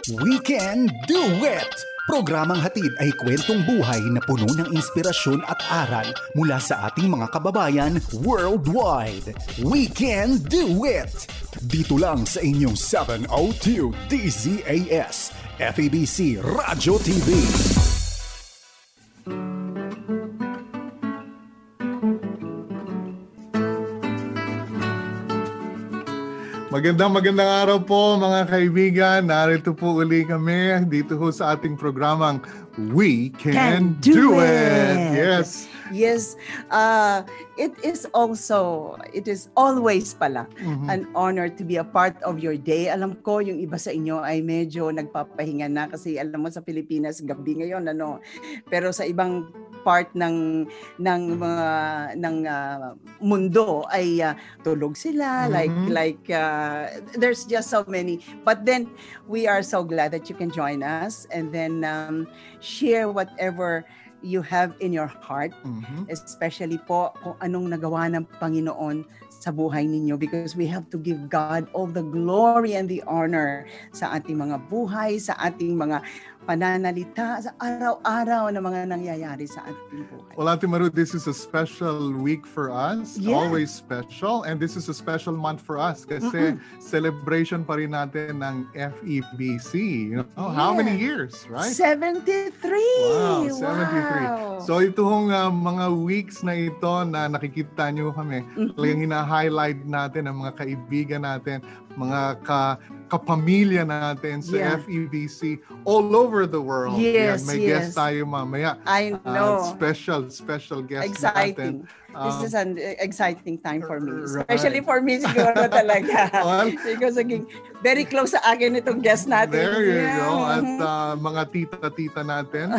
We Can Do It! Programang hatid ay kwentong buhay na puno ng inspirasyon at aral mula sa ating mga kababayan worldwide. We Can Do It! Dito lang sa inyong 702 DZAS, FEBC Radio TV. Magandang araw po mga kaibigan. Narito po uli kami dito ho sa ating programang We Can Do It. Yes. It is always pala an honor to be a part of your day. Alam ko yung iba sa inyo ay medyo nagpapahinga na kasi alam mo sa Pilipinas gabi ngayon pero sa ibang part ng mundo ay tulog sila like there's just so many, but then we are so glad that you can join us and then share whatever you have in your heart, especially po kung anong nagawa ng Panginoon sa buhay ninyo, because we have to give God all the glory and the honor sa ating mga buhay, sa ating mga pananalita, sa araw-araw na mga nangyayari sa ating buhay. Well, Ate Maru, this is a special week for us, always special, and this is a special month for us kasi celebration pa rin natin ng FEBC. You know, how many years, right? 73! Wow, 73. So itong mga weeks na ito na nakikita nyo kami, talagang hina-highlight natin ang mga kaibigan natin, mga kapamilya natin sa FEBC all over the world. May guest tayo mamaya. I know. Special guest natin. This is an exciting time for me. Right. Especially for me siguro talaga. Because very close sa akin itong guest natin. There you go. At mga tita-tita natin.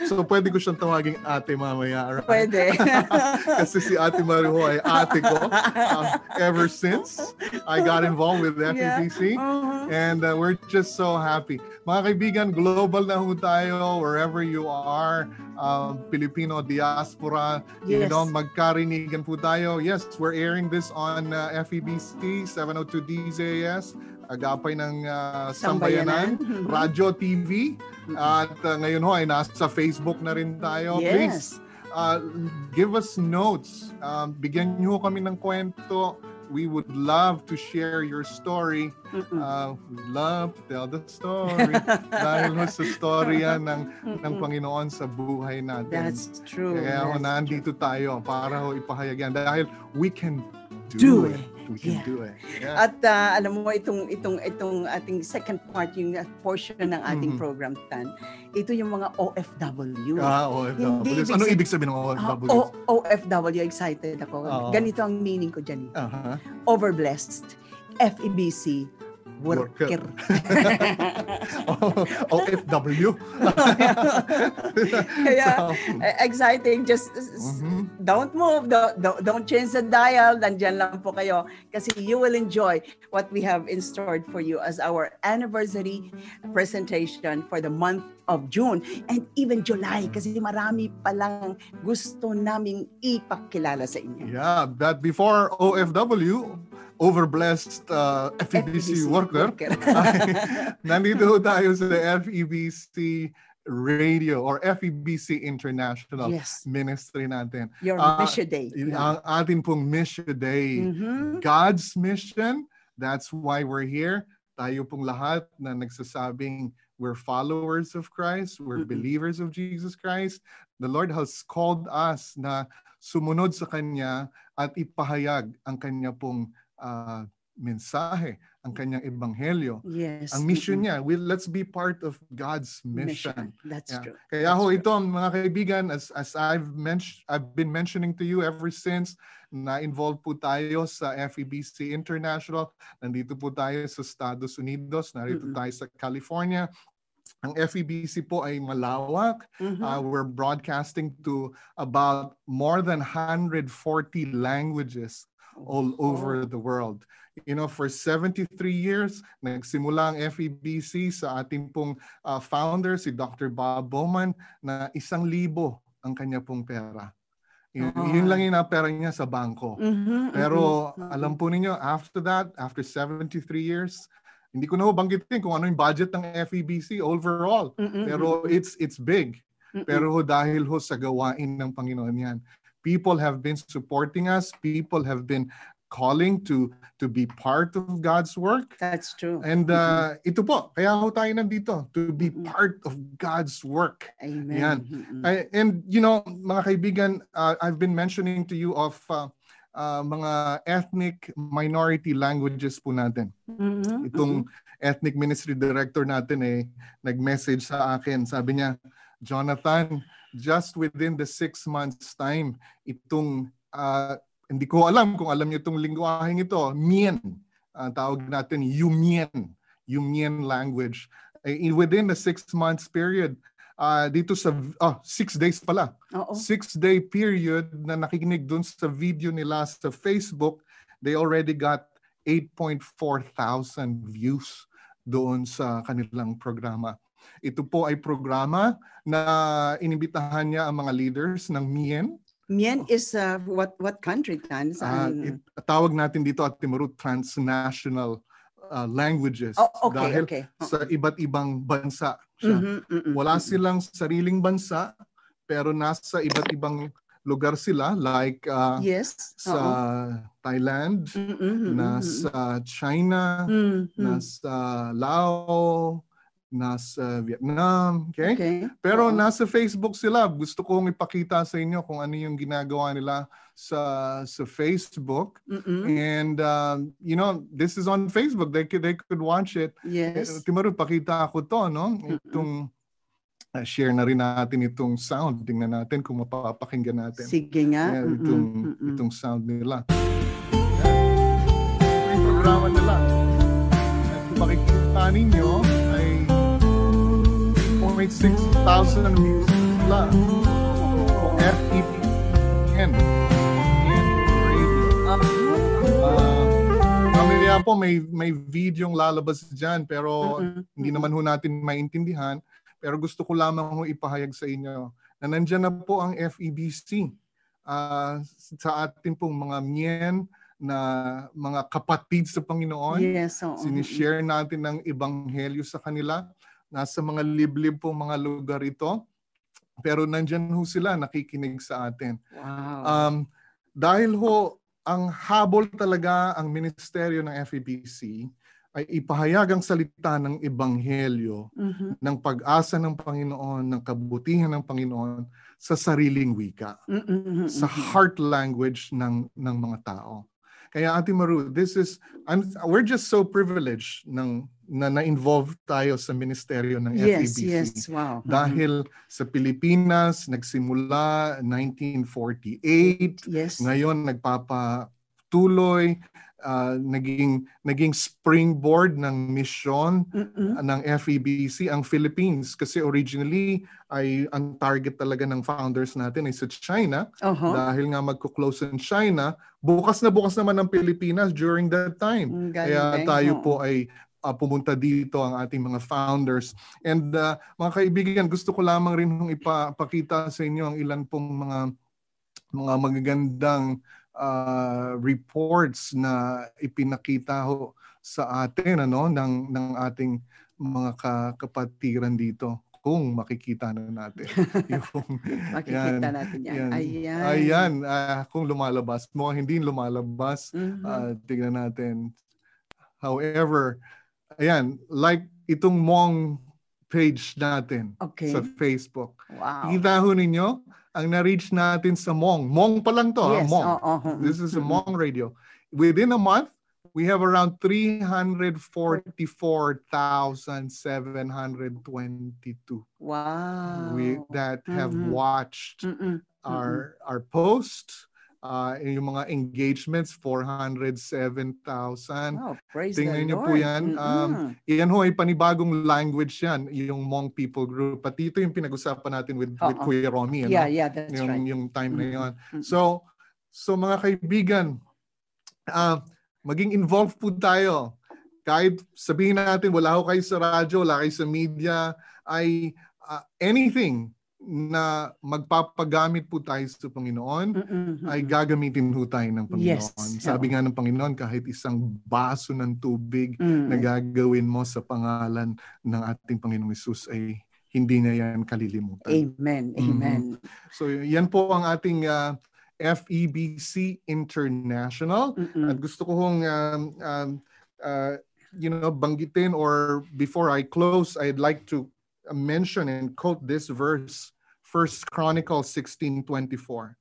So pwede ko siyang tawaging ate mamaya. Right? Pwede. Kasi si Ate Maru ay ate ko. Ever since I got involved with FEBC. And we're just so happy. Mga kaibigan, global na ho tayo wherever you are. Filipino diaspora, magkarinigan po tayo. Yes, we're airing this on FEBC 702 DZAS, agapay ng Sambayanan, Radio TV, at ngayon ho ay nasa Facebook na rin tayo. Please, give us notes. Bigyan niyo kami ng kwento. We would love to share your story. We'd love to tell the story. Dahil sa storya ng Panginoon sa buhay natin. That's true. Kaya nandito tayo para ipahayag yan. Dahil we can do it. We can do it. Yeah. At alam mo itong ating second part, yung portion ng ating program, Tan, ito yung mga OFW. OFW. Ano ibig sabihin ng OFW? OFW, excited ako. Ganito ang meaning ko dyan. Overblessed. FEBC worker. OFW. Kaya exciting. Just don't move. Don't change the dial. Nandyan lang po kayo kasi you will enjoy what we have in store for you as our anniversary presentation for the month of June and even July kasi marami palang gusto naming ipakilala sa inyo. Yeah, but before OFW, overblessed FEBC worker. Nandito tayo sa FEBC Radio or FEBC International Ministry natin. Your Mission Day. Ang atin pong Mission Day. God's mission, that's why we're here. Tayo pong lahat na nagsasabing we're followers of Christ, we're believers of Jesus Christ. The Lord has called us na sumunod sa Kanya at ipahayag ang Kanya pong mensahe, ang kanyang ebanghelyo. Ang mission niya, let's be part of God's mission. That's true. Kaya ito mga kaibigan, as I've been mentioning to you ever since na involved po tayo sa FEBC International. Nandito po tayo sa Estados Unidos, narito tayo sa California. Ang FEBC po ay malawak. We're broadcasting to about more than 140 languages all over the world. You know, for 73 years, nagsimula ang FEBC sa ating pong founder, si Dr. Bob Bowman, na 1,000 ang kanya pong pera. Yun lang yung pera niya sa bangko. Pero alam po ninyo, after that, after 73 years, Hindi ko na banggitin kung ano yung budget ng FEBC overall. Pero it's big. Pero dahil sa gawain ng Panginoon yan. People have been supporting us. People have been calling to be part of God's work. That's true. And ito po, kaya tayo nandito, to be part of God's work. Amen. Yan. And mga kaibigan, I've been mentioning to you of mga ethnic minority languages po natin. Itong ethnic ministry director natin nag-message sa akin. Sabi niya, Jonathan, just within the 6 months time, itong, hindi ko alam kung alam niyo itong lingwaheng ito, Mien. Tawag natin Yumien language. Within the 6 months period, dito sa 6 days pala. 6-day period na nakikinig dun sa video nila sa Facebook, they already got 8,400 views doon sa kanilang programa. Ito po ay programa na inimbitahan niya ang mga leaders ng Mien. Mien is what country? Tawag natin dito at Timuru transnational languages. Dahil sa iba't ibang bansa siya. Wala silang sariling bansa, pero nasa iba't ibang lugar sila, like sa Thailand, nasa China, nasa Laos, nasa Vietnam, okay? Pero nasa Facebook sila. Gusto kong ipakita sa inyo kung ano yung ginagawa nila sa Facebook. And this is on Facebook. They could watch it. Yes. Timaru, pakita ako to, no? Itong share na rin natin itong sound. Tingnan natin kung mapapakinggan natin. Sige nga. Itong sound nila. Ito yung programa nila. Kung makikita ninyo, 6,000 views nila. Kung FEBC mamaya po may video yung lalabas dyan, pero hindi naman ho natin maintindihan. Pero gusto ko lamang ho ipahayag sa inyo na nandyan na po ang FEBC sa ating pong mga Mien na mga kapatid sa Panginoon. Sinishare natin ng ebanghelyo sa kanila. Nasa mga liblib pong mga lugar ito. Pero nandyan ho sila, nakikinig sa atin. Wow. Dahil ho, ang habol talaga ang ministeryo ng FEBC ay ipahayag ang salita ng ebanghelyo, ng pag-asa ng Panginoon, ng kabutihan ng Panginoon sa sariling wika, sa heart language ng mga tao. Kaya Ate Maru, we're just so privileged na na-involve tayo sa ministeryo ng FEBC. Yes, wow. Dahil sa Pilipinas, nagsimula 1948, ngayon nagpapatuloy, naging springboard ng misyon ng FEBC ang Philippines, kasi originally ay ang target talaga ng founders natin ay sa China. Dahil nga magko-close in China, bukas naman ng Pilipinas during that time. Kaya tayo po ay pumunta dito ang ating mga founders. And mga kaibigan, gusto ko lamang rin ipakita sa inyo ang ilan pong mga magagandang reports na ipinakita ho sa atin ng ating mga kapatiran dito. Kung makikita na natin. Makikita natin yan. Ayan. Kung lumalabas. Mukhang hindi lumalabas. Tignan natin. However, ayan, like itong Hmong page natin sa Facebook. Wow. Kita ho ninyo, ang na-reach natin sa Hmong. Hmong pa lang to. Hmong. This is a Hmong radio. Within a month, we have around 344,722. Wow. That have watched our post. Yung mga engagements, 407,000. Oh, praise Tingnan the niyo Lord. po yan. Yan ho ay panibagong language yan, yung Hmong people group. Pati ito yung pinag-usapan natin with Kuya Romy. Yeah, that's right. Yung time na yun. So mga kaibigan, maging involved po tayo. Kahit sabihin natin, wala ho kayo sa radyo, wala kayo sa media, ay anything na magpapagamit po tayo sa Panginoon, ay gagamitin po tayo ng Panginoon. Yes. Sabi nga ng Panginoon, kahit isang baso ng tubig na gagawin mo sa pangalan ng ating Panginoong Hesus ay hindi niya yan kalilimutan. Amen. Amen. So yan po ang ating FEBC International. At gusto ko hong banggitin, or before I close, I'd like to mention and quote this verse, 1 Chronicles 16:24.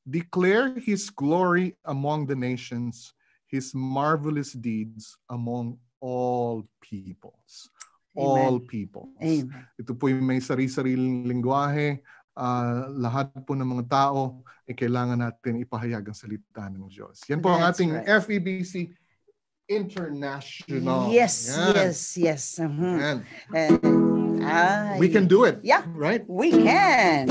Declare his glory among the nations, his marvelous deeds among all peoples. Amen. All peoples. Amen. Ito po yung may sari-sariling lingwahe. Lahat po ng mga tao ay kailangan natin ipahayag ang salita ng Diyos. Yan po ang ating FEBC International. Yes, Yan. yes. Yan. And We can do it. Yeah, Right? we can.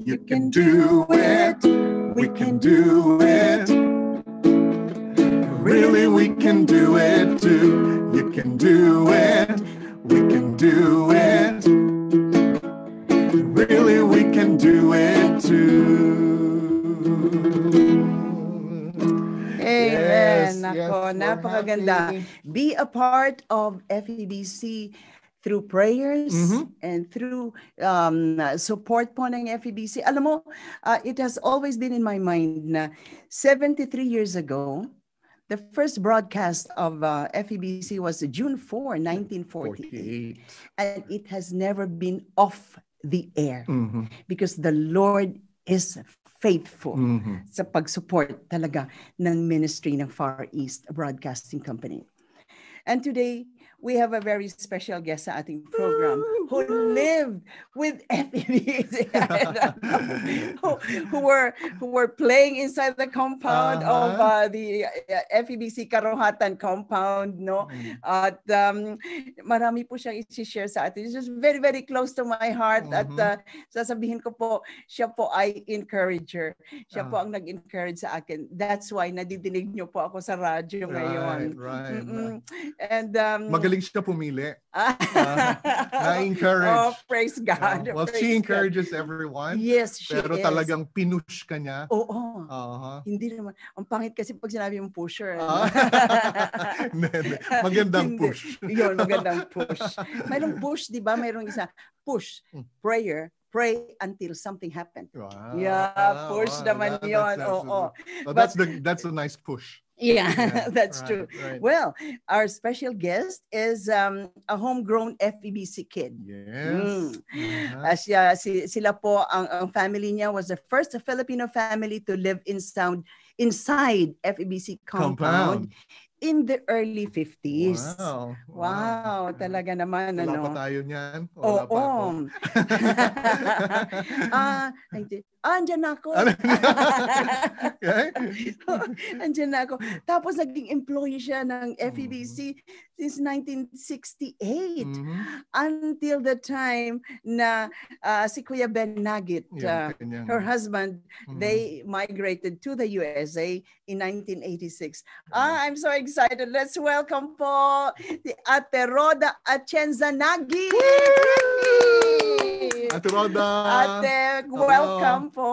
You can do it. We can do it. Really, we can do it too. You can do it. We can do it. Really, we can do it too. Amen. Yes, Nako, we're napakaganda. happy. Be a part of FEBC through prayers and through support po ng FEBC. Alam mo, it has always been in my mind na 73 years ago, the first broadcast of FEBC was June 4, 1948. And it has never been off the air because the Lord is faithful sa pag-support talaga ng ministry ng Far East Broadcasting Company. And today, we have a very special guest sa ating program who lived with FEBC, who were playing inside the compound of the FEBC Karuhatan compound, no? At marami po siyang i-share sa atin. It's just very, very close to my heart. At sasabihin ko po, siya po ay encourager. Siya po ang nag-encourage sa akin. That's why nadidinig niyo po ako sa radyo ngayon. Right. And magaling siya pumili. Na-encourage. Oh, praise God. Well, praise she encourages God. everyone. Yes, she pero is. talagang pinush ka niya. Oo. Hindi naman. Ang pangit kasi pag sinabi yung pusher. Magandang push. Yun, magandang push. Mayroong push, di ba? Mayroong isa. Push. Prayer. Pray until something happens. Wow. Yeah, push naman yun. Oo. So that's a nice push. Yeah, that's right, true. Right. Well, our special guest is a homegrown FEBC kid. Yes. Sila po, ang family niya was the first Filipino family to live inside FEBC compound in the early 50s. Wow, talaga naman. Wala pa tayo niyan. Wala pa ako. Andyan ako. Andyan na ako. Tapos naging employee siya ng FEBC since 1968 until the time na si Kuya Ben Nagit, her husband, they migrated to the USA in 1986. I'm so excited. Let's welcome po si Ate Rhoda Atienza Nagi. Ate Rhoda. Ate, welcome po.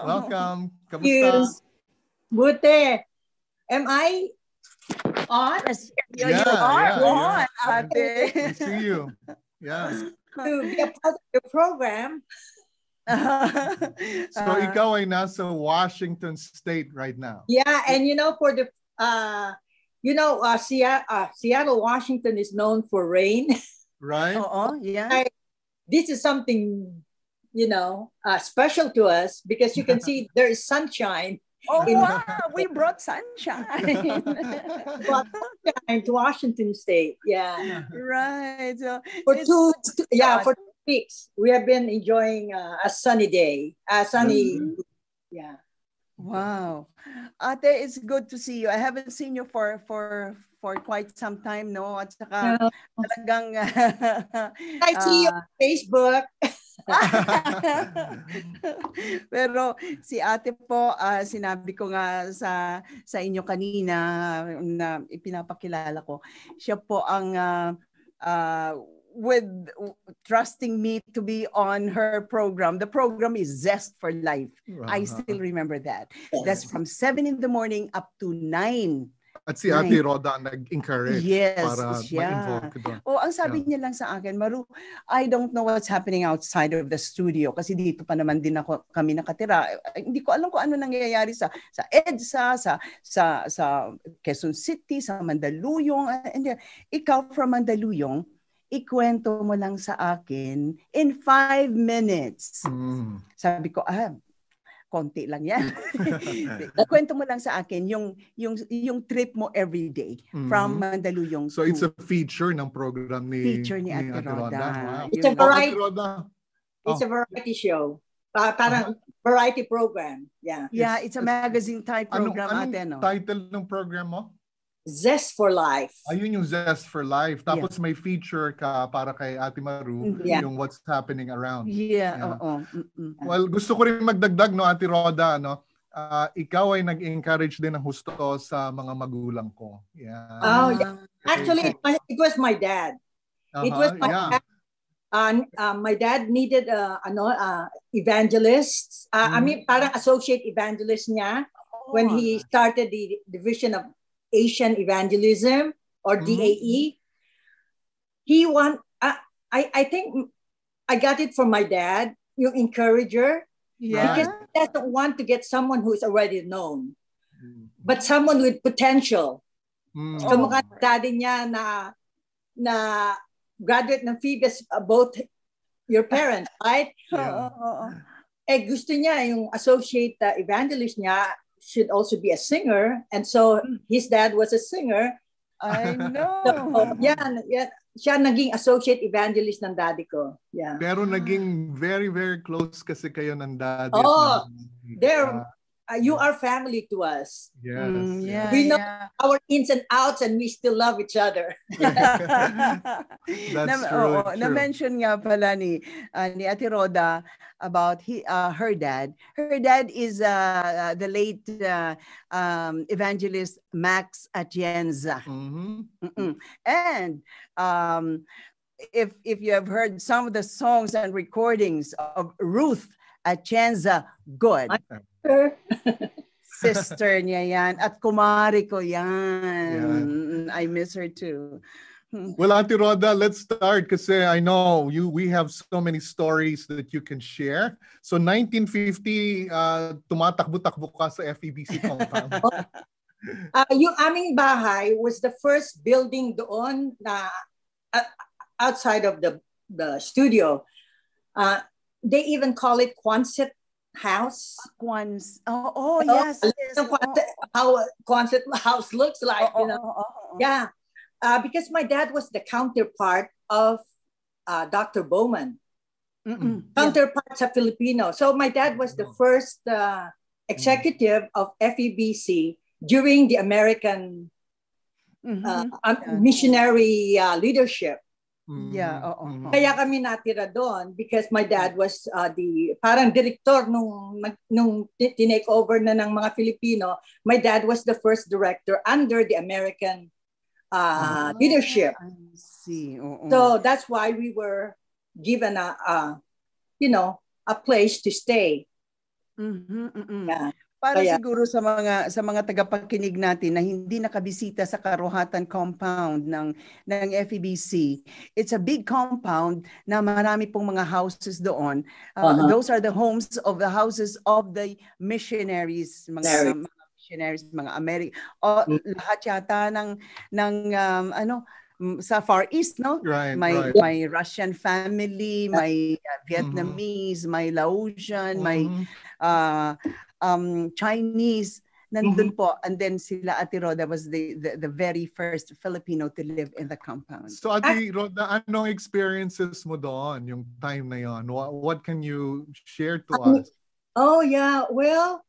Welcome. Kamusta? Yes. Buti. Am I on? Yes, you are on, Ate. I see you. Yeah. To be a part of the program. So ikaw ay nasa Washington State right now. Yeah, and for the Seattle, Washington is known for rain. Right? Yeah. This is something, special to us because you can see there is sunshine. Oh, wow. We brought sunshine. Brought sunshine to Washington State. Yeah. Right. So for 2 weeks, we have been enjoying a sunny day. Yeah. Wow. Ate, it's good to see you. I haven't seen you for quite some time, no? At saka talagang I see you on Facebook. Pero si Ate po, sinabi ko nga sa inyo kanina na ipinapakilala ko, siya po ang with trusting me to be on her program. The program is Zest for Life. I still remember that. That's from 7 in the morning up to 9. At si Ate Roda nag-encourage para ma-involve ka doon. Ang sabi niya lang sa akin, Maru, I don't know what's happening outside of the studio kasi dito pa naman din kami nakatira. Hindi ko alam kung ano nangyayari sa EDSA, sa Quezon City, sa Mandaluyong. And ikaw from Mandaluyong, ikwento mo lang sa akin in 5 minutes. Sabi ko, konti lang yan. Kwento mo lang sa akin yung trip mo every day from Mandaluyong. So it's a feature ng program ni Ate Roda. Wow. It's a variety show. Parang variety program. Yeah. Yeah, it's a magazine type program. Anong title ng program mo? Zest for Life. Ayun yung Zest for Life. Tapos may feature ka para kay Ate Maru, yung what's happening around. Well, gusto ko rin magdagdag, no, Ate Roda, no? Ikaw ay nag-encourage din ng husto sa mga magulang ko. Yeah. Actually, it was my dad. It was my dad. My dad needed evangelists. I mean, parang associate evangelist niya when he started the Division of Asian Evangelism or DAE. I think I got it from my dad, yung encourager, because he doesn't want to get someone who is already known, but someone with potential. So mukha daddy niya na graduate ng Phoebus, both your parents, right? Gusto niya yung associate evangelist niya should also be a singer, and so his dad was a singer. I know. So, siya naging associate evangelist ng daddy ko. Yeah. Pero naging very, very close kasi kayo ng daddy. You are family to us. Yes. We know our ins and outs, and we still love each other. That's true. Na-mention nga pala ni Ate Roda about her dad. Her dad is the late evangelist Max Atienza. And if you have heard some of the songs and recordings of Ruth Atienza Good, sister niya yan. At kumari ko yan. I miss her too. Well, Ate Roda, let's start kasi I know we have so many stories that you can share. So 1950, tumatakbo-takbo ka sa FEBC compound. Yung aming bahay was the first building doon na outside of the studio. They even call it Quonset House. Yes. How Quonset House looks like, you know. Yeah. Because my dad was the counterpart of Dr. Bowman. Counterpart sa Filipino. So my dad was the first executive of FEBC during the American missionary leadership. Kaya kami natira doon because my dad was the parang director nung tinake over na ng mga Filipino. My dad was the first director under the American leadership. I see. So that's why we were given a place to stay. Yeah. Para siguro sa mga tagapakinig natin na hindi nakabisita sa Karuhatan compound ng FEBC, it's a big compound na marami pong mga houses doon. Those are the houses of the missionaries, mga missionaries, mga lahat yata ng sa Far East, no? May Russian family, may Vietnamese, may Laotian, may Chinese, nandun po. And then sila Ate Roda was the very first Filipino to live in the compound. So Ate Roda, anong experiences mo doon, yung time na yon? What can you share to us? Oh yeah, well,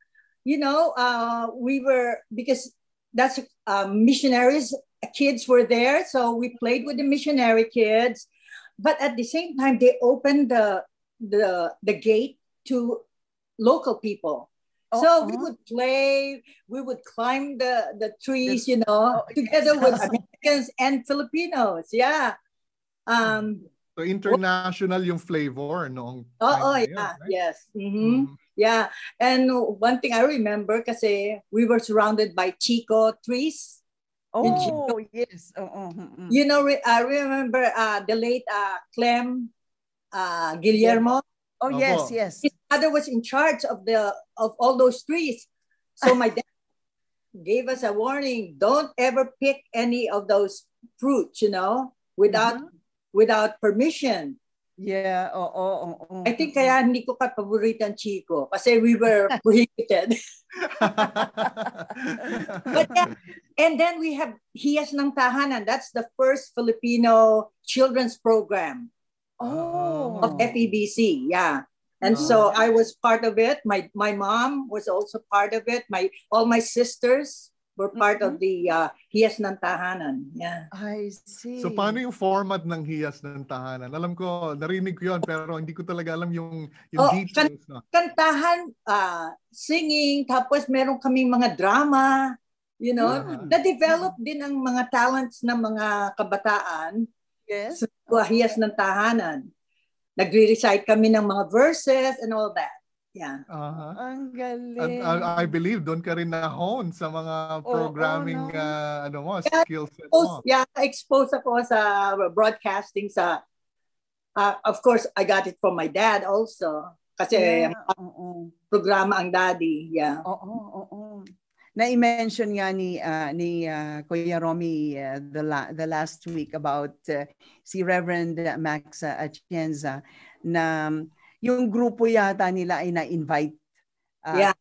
we were, because that's missionaries, kids were there, so we played with the missionary kids. But at the same time, they opened the gate to local people. So we would play, we would climb the trees, together with Americans and Filipinos. Yeah. So international yung flavor noong Oh, time na yun, yeah. right? Yes. Yeah. And one thing I remember kasi we were surrounded by Chico trees. Oh, yes. You know, I remember the late Clem Guillermo. Oh, yes, yes. His father was in charge of all those trees. So my dad gave us a warning: don't ever pick any of those fruits, without permission. Yeah, I think kaya hindi ko paborito ang Chico kasi we were prohibited. But yeah, and then we have Hiyas ng Tahanan. That's the first Filipino children's program of FEBC. Yeah. And so I was part of it. My mom was also part of it. All my sisters were part of the Hiyas ng Tahanan. Yeah. I see. So paano yung format ng Hiyas ng Tahanan? Alam ko, narinig ko yun, pero hindi ko talaga alam yung details. Kantahan, singing, tapos meron kaming mga drama, na-develop din ang mga talents ng mga kabataan sa Hiyas ng Tahanan. Nagre-recite kami ng mga verses and all that. Yeah. Ang galing. And I believe doon ka rin na-hone sa mga programming skills mo. Yeah, exposed ako sa broadcasting of course, I got it from my dad also. Kasi programa ang daddy. Yeah. Na-mention nga ni Kuya Romy the last week about si Reverend Max Atienza na yung grupo yata nila ay na-invite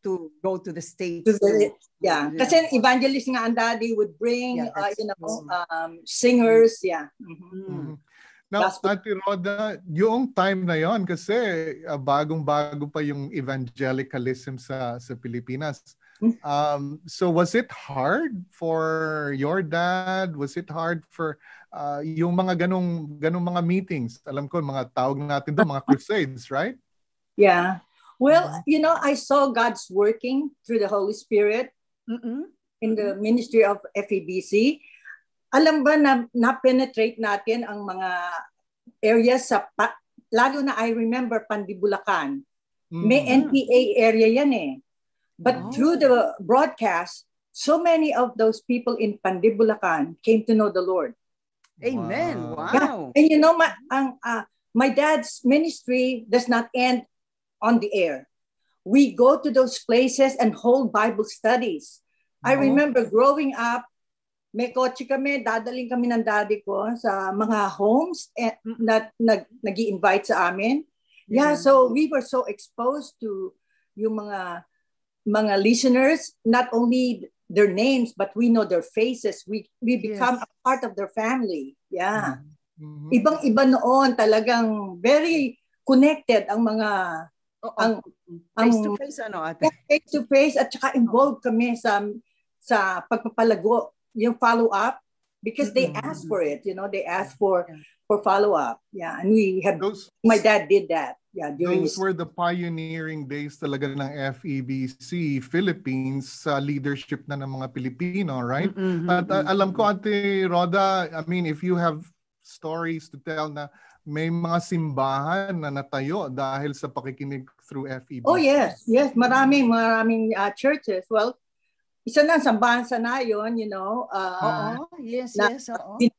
to go to the States. Kasi evangelist nga ang daddy would bring, singers. Yeah. Now, Ate Roda, yung time na yon kasi bagong-bago pa yung evangelicalism sa Pilipinas. So was it hard for your dad? Was it hard for yung mga ganong mga meetings? Alam ko, mga tawag natin doon, mga crusades, right? Yeah. Well, I saw God's working through the Holy Spirit in the ministry of FEBC. Alam ba na penetrate natin ang mga areas lalo na I remember Pandibulacan. May NPA area yan eh. But through the broadcast, so many of those people in Pandibulacan came to know the Lord. Amen. Wow. Yeah. And my dad's ministry does not end on the air. We go to those places and hold Bible studies. I remember growing up, may kotse kami, dadaling kami ng daddy ko sa mga homes na nag-i-invite sa amin. Yeah, so we were so exposed to yung mga listeners, not only their names, but we know their faces. We become a part of their family. Yeah. Ibang-iba noon, talagang very connected ang mga face-to-face ate? Face-to-face at saka involved kami sa pagpapalago, yung follow-up, because they asked for it, they asked for follow-up. Yeah, and my dad did that. Yeah, those were the pioneering days talaga ng FEBC Philippines sa leadership na ng mga Pilipino, right? At alam ko, Ate Roda, I mean, if you have stories to tell na may mga simbahan na natayo dahil sa pakikinig through FEBC. Oh, yes. Yes, maraming churches. Well, isa na sambahan sa nayon, Yes.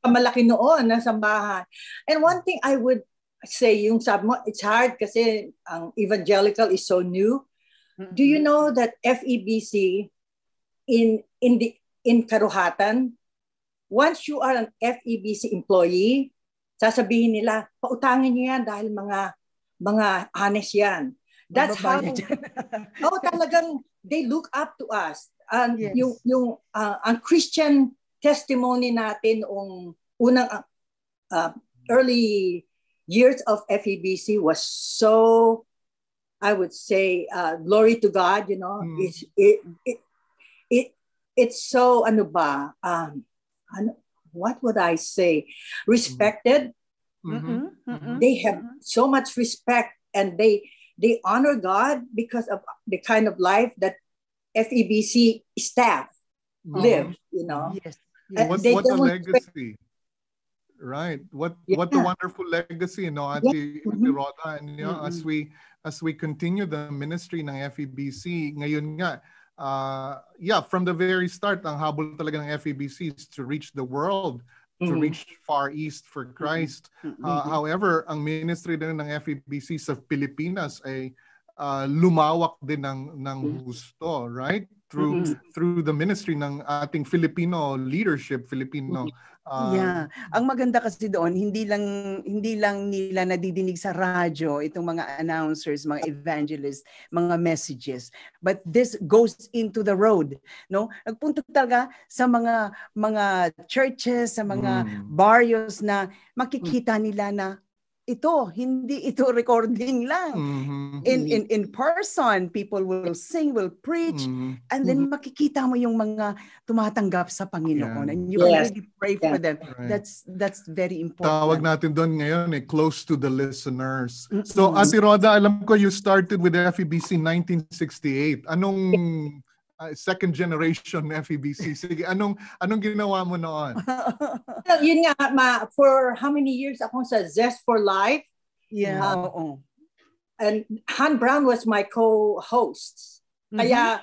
Malaki noon na sambahan. And one thing I would say, yung sabi mo, it's hard kasi ang evangelical is so new. Do you know that FEBC in Karuhatan, once you are an FEBC employee, sasabihin nila, pautangin niyo yan dahil mga honest yan. That's how, talagang they look up to us. And yung ang Christian testimony natin noong unang early years of FEBC was so, I would say, glory to God, it's so, what would I say? Respected. They have so much respect and they honor God because of the kind of life that FEBC staff live, What a legacy. Right. What a wonderful legacy, no, Ate Rhoda. And as we continue the ministry ng FEBC, ngayon nga, from the very start, ang habol talaga ng FEBC is to reach the world, to reach Far East for Christ. However, ang ministry din ng FEBC sa Pilipinas ay lumawak din ng husto, right? Through the ministry ng ating Filipino leadership, Filipino. Ang maganda kasi doon, hindi lang nila nadidinig sa radyo itong mga announcers, mga evangelists, mga messages, but this goes into the road, no? Nagpunta talaga sa mga churches, sa mga barrios na makikita nila na hindi ito recording lang. In person, people will sing, will preach, and then makikita mo yung mga tumatanggap sa Panginoon, and you can really pray for them. Right. That's very important. Tawag natin doon ngayon close to the listeners. So, Ate Rhoda, alam ko you started with FEBC 1968. Anong second generation FEBC? Sige, anong ginawa mo noon? Yun nga, for how many years ako sa Zest for Life? And Han Brown was my co-host. Kaya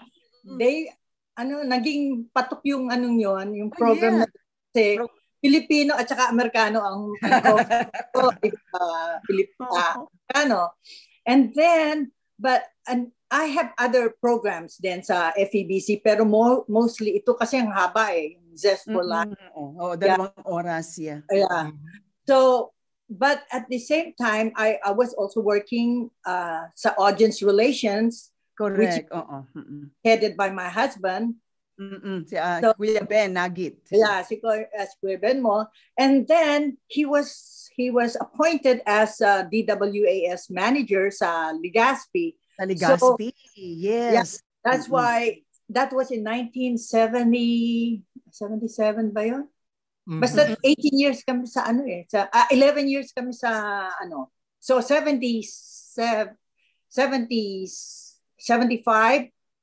naging patok yung yung program na kasi Pilipino at saka Amerikano ang Filipino. And then, and I have other programs din sa FEBC, pero mostly ito kasi ang haba Zest for Life. 2 oras So, but at the same time, I was also working sa audience relations. Correct. Headed by my husband. Si Kuya Ben Nagit. Si Kuya Ben mo. And then he was appointed as DWAS manager sa Legazpi. Sa Legazpi, yes. That's why, that was in 1977 ba yun? Basta 18 years kami sa 11 years kami sa So 75,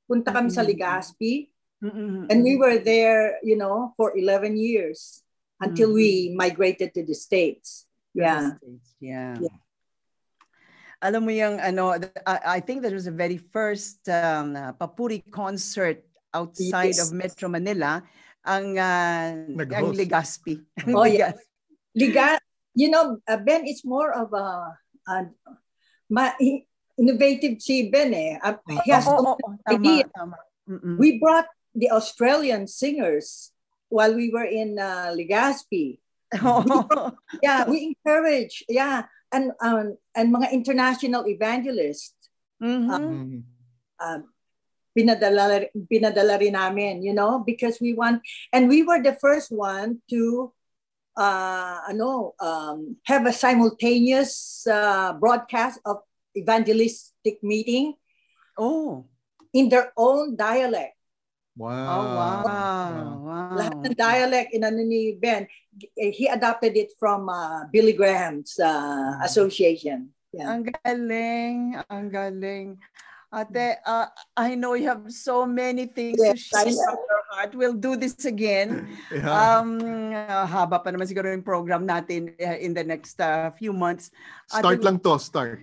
punta kami sa Legazpi. And we were there, for 11 years until we migrated to the States. Yeah. Alam mo yung I think that was the very first papuri concert outside of Metro Manila ang Legazpi. Ben is more of a innovative si Ben He has idea. We brought the Australian singers while we were in Legazpi. We encourage, and mga international evangelists. Pinadala rin namin, because we want, and we were the first one to have a simultaneous broadcast of evangelistic meeting in their own dialect. Wow. Lahat ng dialect ni Ben, he adopted it from Billy Graham's association. Ang galing. Ate, I know you have so many things to share from your heart. We'll do this again. Haba pa naman siguro yung program natin in the next few months. Start.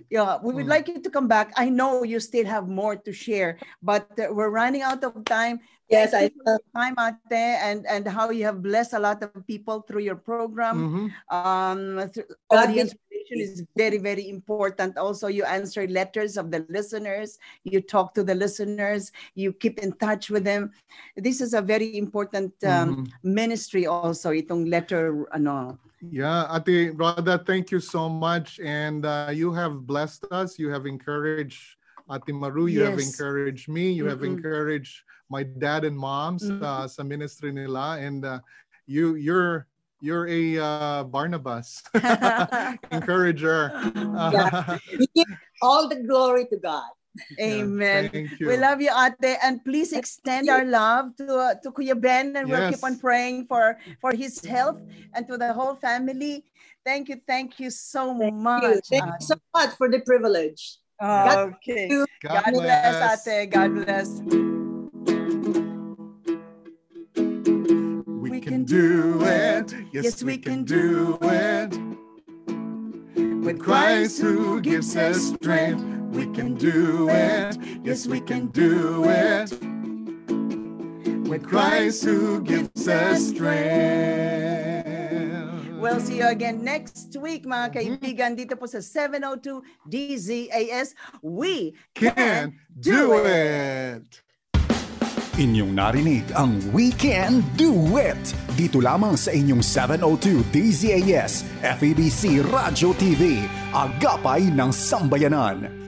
Yeah, we would like you to come back. I know you still have more to share, but we're running out of time. Yes, time, Ate, and how you have blessed a lot of people through your program. Audience relation is very, very important. Also, you answer letters of the listeners. You talk to the listeners. You keep in touch with them. This is a very important ministry also, itong letter, Yeah, Ate Rhoda, thank you so much. And you have blessed us. You have encouraged Ate Maru. You have encouraged me. You have encouraged my dad and moms sa ministry nila. And you're a Barnabas, encourager. We give all the glory to God. Amen. Thank you. We love you, Ate, and please extend our love to Kuya Ben, and we'll keep on praying for his health and to the whole family. Thank you so much. Thank you so much for the privilege. Okay. God bless, Ate. God bless. We can do it. Yes, we can do it. With Christ who gives us strength, we can do it. Yes, we can do it. With Christ who gives us strength. We'll see you again next week, mga kaibigan, dito po sa 702 DZAS. We Can do it! Inyong narinig ang We Can Do It! Dito lamang sa inyong 702 DZAS, FEBC Radio TV, Agapay ng Sambayanan.